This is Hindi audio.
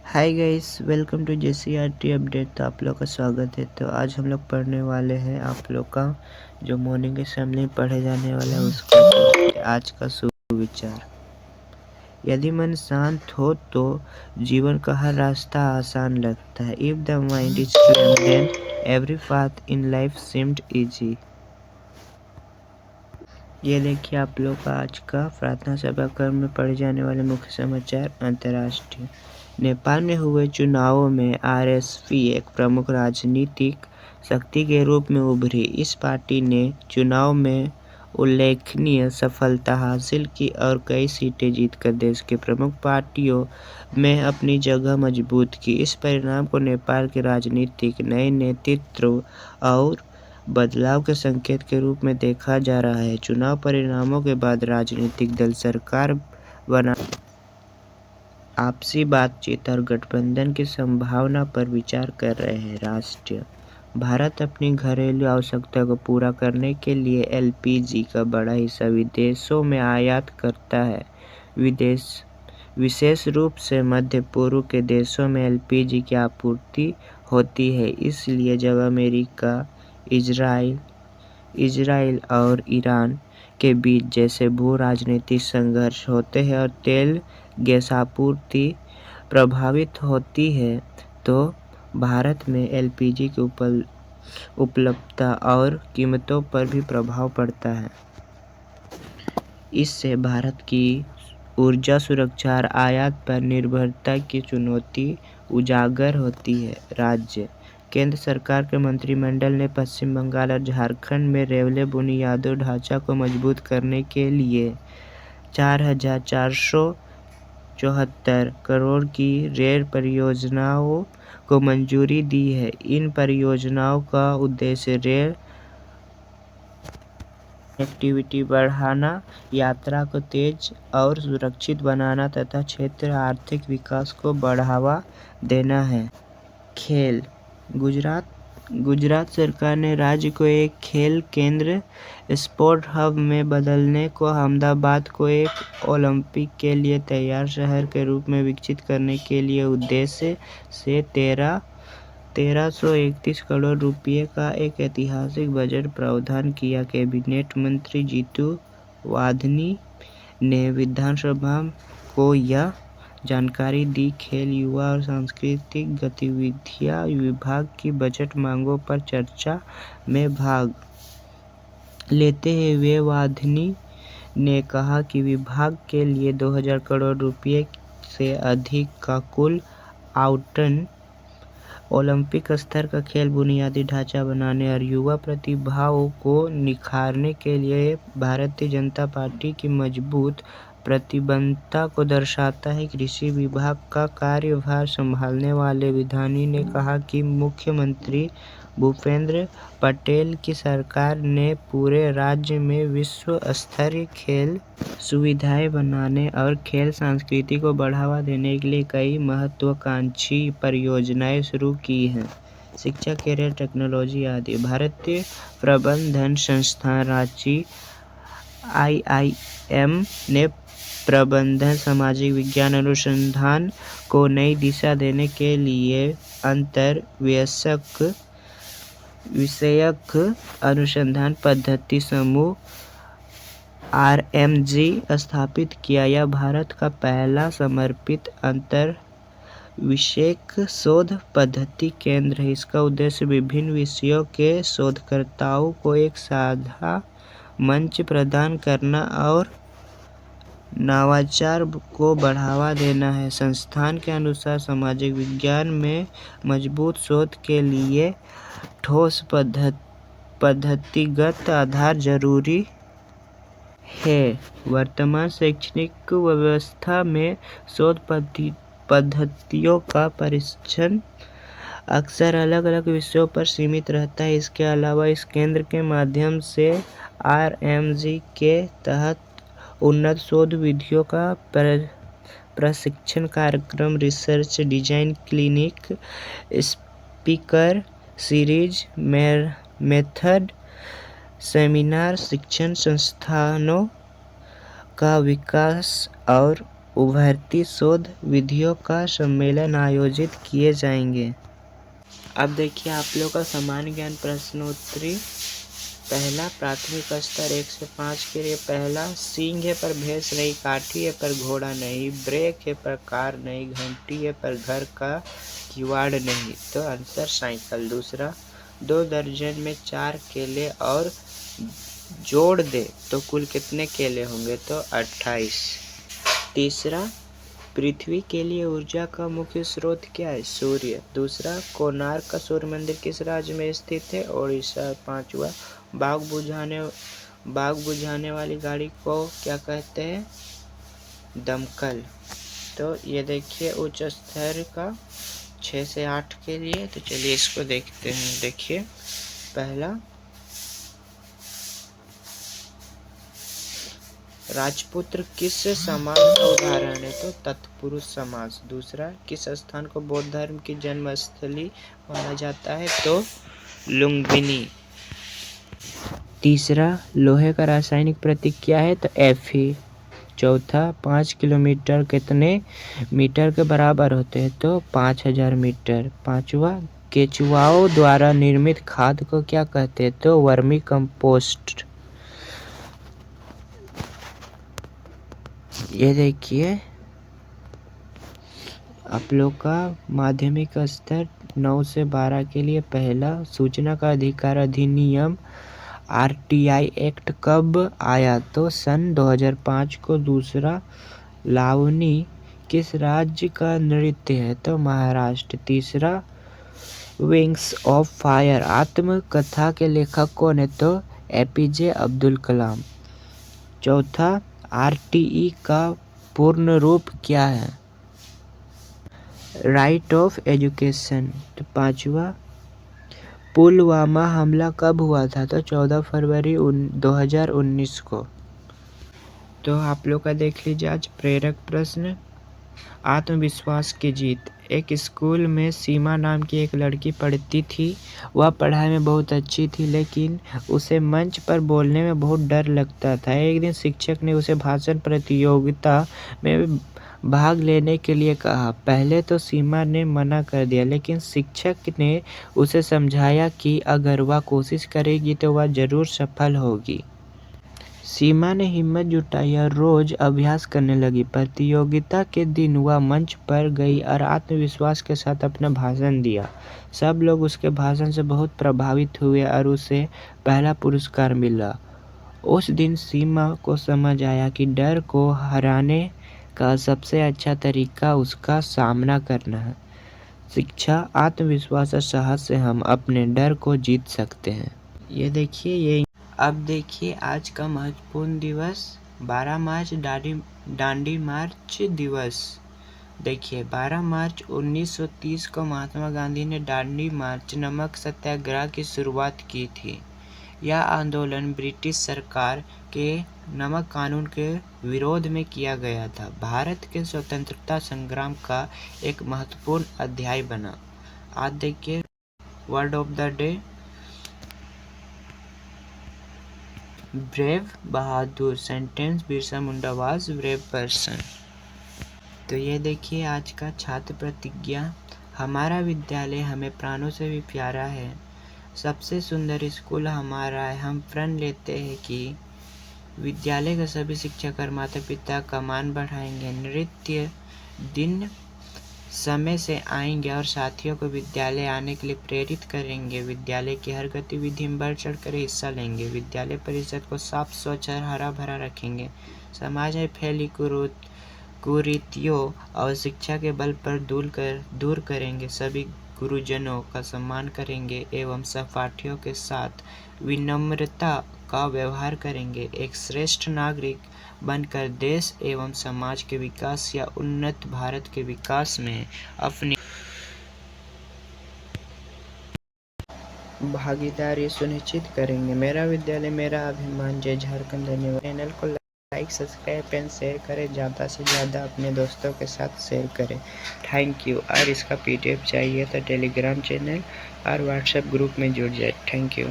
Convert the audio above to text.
Hi guys, welcome to JCRT update. तो आप लोग का स्वागत है। तो आज हम लोग पढ़ने वाले हैं आप लोग का जो मॉर्निंग असेंबली में पढ़े जाने वाला है उसका आज का सुविचार। यदि मन शांत हो तो जीवन का हर रास्ता आसान लगता है। If the mind is clear then every path in life seemed easy. ये देखिए आप लोग का आज का प्रार्थना सभा क्रम में पढ़े जाने वाले मुख्य समाचार। अंतर्राष्ट्रीय नेपाल में हुए चुनावों में आरएसपी एक प्रमुख राजनीतिक शक्ति के रूप में उभरी। इस पार्टी ने चुनाव में उल्लेखनीय सफलता हासिल की और कई सीटें जीतकर देश के प्रमुख पार्टियों में अपनी जगह मजबूत की। इस परिणाम को नेपाल के राजनीतिक नए नेतृत्व और बदलाव के संकेत के रूप में देखा जा रहा है। चुनाव परिणामों के बाद राजनीतिक दल सरकार बना आपसी बातचीत और गठबंधन की संभावना पर विचार कर रहे हैं। राष्ट्रीय भारत अपनी घरेलू आवश्यकता को पूरा करने के लिए एलपीजी का बड़ा हिस्सा विदेशों में आयात करता है। विशेष रूप से मध्य पूर्व के देशों में एलपीजी की आपूर्ति होती है। इसलिए जब अमेरिका, इजराइल और ईरान के बीच जैसे भू राजनीतिक संघर्ष होते हैं और तेल गैस आपूर्ति प्रभावित होती है तो भारत में एलपीजी की उपलब्धता और कीमतों पर भी प्रभाव पड़ता है। इससे भारत की ऊर्जा सुरक्षा और आयात पर निर्भरता की चुनौती उजागर होती है। राज्य केंद्र सरकार के मंत्रिमंडल ने पश्चिम बंगाल और झारखंड में रेलवे बुनियादी ढांचा को मजबूत करने के लिए 4,474 करोड़ की रेल परियोजनाओं को मंजूरी दी है। इन परियोजनाओं का उद्देश्य रेल कनेक्टिविटी बढ़ाना, यात्रा को तेज और सुरक्षित बनाना तथा क्षेत्र आर्थिक विकास को बढ़ावा देना है। खेल गुजरात सरकार ने राज्य को एक खेल केंद्र स्पोर्ट हब में बदलने को अहमदाबाद को एक ओलंपिक के लिए तैयार शहर के रूप में विकसित करने के लिए उद्देश्य से 1331 करोड़ रुपये का एक ऐतिहासिक बजट प्रावधान किया। कैबिनेट मंत्री जीतू वाघानी ने विधानसभा को यह जानकारी दी। खेल, युवा और सांस्कृतिक गतिविधियां विभाग की बजट मांगों पर चर्चा में भाग लेते हुए वाघानी ने कहा कि विभाग के लिए 2000 करोड़ रुपये से अधिक का कुल आवंटन ओलंपिक स्तर का खेल बुनियादी ढांचा बनाने और युवा प्रतिभाओं को निखारने के लिए भारतीय जनता पार्टी की मजबूत प्रतिबद्धता को दर्शाता है। कृषि विभाग का कार्यभार संभालने वाले वाघानी ने कहा कि मुख्यमंत्री भूपेंद्र पटेल की सरकार ने पूरे राज्य में विश्व स्तरीय खेल सुविधाएं बनाने और खेल संस्कृति को बढ़ावा देने के लिए कई महत्वाकांक्षी परियोजनाएं शुरू की हैं। शिक्षा, कैरियर, टेक्नोलॉजी आदि। भारतीय प्रबंधन संस्थान रांची आईआईएम ने प्रबंधन सामाजिक विज्ञान अनुसंधान को नई दिशा देने के लिए अंतर विषयक अनुसंधान पद्धति समूह आरएमजी स्थापित किया। यह भारत का पहला समर्पित अंतर विषयक शोध पद्धति केंद्र है। इसका उद्देश्य विभिन्न विषयों के शोधकर्ताओं को एक साझा मंच प्रदान करना और नवाचार को बढ़ावा देना है। संस्थान के अनुसार सामाजिक विज्ञान में मजबूत शोध के लिए ठोस पद्धतिगत आधार जरूरी है। वर्तमान शैक्षणिक व्यवस्था में शोध पद्धतियों का परीक्षण अक्सर अलग-अलग विषयों पर सीमित रहता है। इसके अलावा इस केंद्र के माध्यम से आरएमजी के तहत उन्नत शोध विधियों का प्रशिक्षण कार्यक्रम, research design clinic, speaker series, method, seminar, शिक्षण संस्थानों का विकास और उभरती शोध विधियों का सम्मेलन आयोजित किए जाएंगे। अब देखिए आप लोग का सामान्य ज्ञान प्रश्नोत्तरी। पहला, प्राथमिक स्तर 1 से 5 के लिए। पहला, सींग है पर भैंस नहीं, काठी है पर घोड़ा नहीं, ब्रेक है पर कार नहीं, घंटी है पर घर का किवाड़ नहीं, तो आंसर साइकिल। दूसरा, 2 दर्जन में 4 केले और जोड़ दे तो कुल कितने केले होंगे, तो 28। तीसरा, पृथ्वी के लिए ऊर्जा का मुख्य स्रोत क्या है, सूर्य। दूसरा, कोणार्क का सूर्य मंदिर किस राज्य में स्थित है, ओडिशा। पांचवा, बाग बुझाने वाली गाड़ी को क्या कहते हैं, दमकल। तो ये देखिए उच्च स्तर का 6 से 8 के लिए। तो चलिए इसको देखते हैं। देखिए पहला, राजपुत्र किस समास का उदाहरण है, तो तत्पुरुष समास। दूसरा, किस स्थान को बौद्ध धर्म की जन्मस्थली माना जाता है, तो लुम्बिनी। तीसरा, लोहे का रासायनिक प्रतीक क्या है, तो Fe। चौथा, 5 किलोमीटर कितने मीटर के बराबर होते हैं, तो 5000 मीटर। पांचवा, केचुआओं द्वारा निर्मित खाद को क्या कहते हैं, तो वर्मी कंपोस्ट। ये देखिए आप लोग का माध्यमिक स्तर 9 से 12 के लिए। पहला, सूचना का अधिकार अधिनियम RTI एक्ट कब आया, तो सन 2005 को। दूसरा, लावनी किस राज्य का नृत्य है, तो महाराष्ट्र। तीसरा, विंग्स ऑफ फायर आत्मकथा के लेखक कौन है, तो APJ अब्दुल कलाम। चौथा, RTE का पूर्ण रूप क्या है, राइट ऑफ एजुकेशन। तो पांचवा, पुलवामा हमला कब हुआ था, तो 14 फरवरी 2019 को। तो आप लोग का देख लीजिए आज प्रेरक प्रश्न। आत्मविश्वास की जीत। एक स्कूल में सीमा नाम की एक लड़की पढ़ती थी। वह पढ़ाई में बहुत अच्छी थी, लेकिन उसे मंच पर बोलने में बहुत डर लगता था। एक दिन शिक्षक ने उसे भाषण प्रतियोगिता में भाग लेने के लिए कहा। पहले तो सीमा ने मना कर दिया, लेकिन शिक्षक ने उसे समझाया कि अगर वह कोशिश करेगी तो वह जरूर सफल होगी। सीमा ने हिम्मत जुटाई और रोज अभ्यास करने लगी। प्रतियोगिता के दिन वह मंच पर गई और आत्मविश्वास के साथ अपना भाषण दिया। सब लोग उसके भाषण से बहुत प्रभावित हुए और उसे पहला पुरस्कार मिला। उस दिन सीमा को समझ आया कि डर को हराने का सबसे अच्छा तरीका उसका सामना करना है। शिक्षा, आत्मविश्वास और साहस से हम अपने डर को जीत सकते हैं। ये देखिए ये। अब देखिए आज का महत्वपूर्ण दिवस 12 मार्च दांडी मार्च दिवस। देखिए 12 मार्च 1930 को महात्मा गांधी ने दांडी मार्च नमक सत्याग्रह की शुरुआत की थी। यह आंदोलन ब्रिटिश सरकार के नमक कानून के विरोध में किया गया था। भारत के स्वतंत्रता संग्राम का एक महत्वपूर्ण अध्याय बना। आज देखिए word of the day, brave, Bahadur. Sentence, Birsa Munda was brave person. तो ये देखिए आज का छात्र प्रतिज्ञा। हमारा विद्यालय हमें प्राणों से भी प्यारा है। सबसे सुंदर स्कूल हमारा है। हम प्रण लेते हैं कि विद्यालय के सभी शिक्षक और माता पिता का मान बढ़ाएंगे। नृत्य दिन समय से आएंगे और साथियों को विद्यालय आने के लिए प्रेरित करेंगे। विद्यालय की हर गतिविधि में बढ़ चढ़कर हिस्सा लेंगे। विद्यालय परिसर को साफ, स्वच्छ और हरा भरा रखेंगे। समाज में फैली कुरीतियों और शिक्षा के बल पर दूर करेंगे। सभी गुरुजनों का सम्मान करेंगे एवं सहपाठियों के साथ विनम्रता का व्यवहार करेंगे। एक श्रेष्ठ नागरिक बनकर देश एवं समाज के विकास या उन्नत भारत के विकास में अपनी भागीदारी सुनिश्चित करेंगे। मेरा विद्यालय मेरा अभिमान। जय झारखंड। धन्यवाद। चैनल को लाइक, सब्सक्राइब एंड शेयर करें। ज़्यादा से ज़्यादा अपने दोस्तों के साथ शेयर करें। Thank you. और इसका PDF चाहिए तो टेलीग्राम चैनल और व्हाट्सएप ग्रुप में जुड़ जाए। Thank you.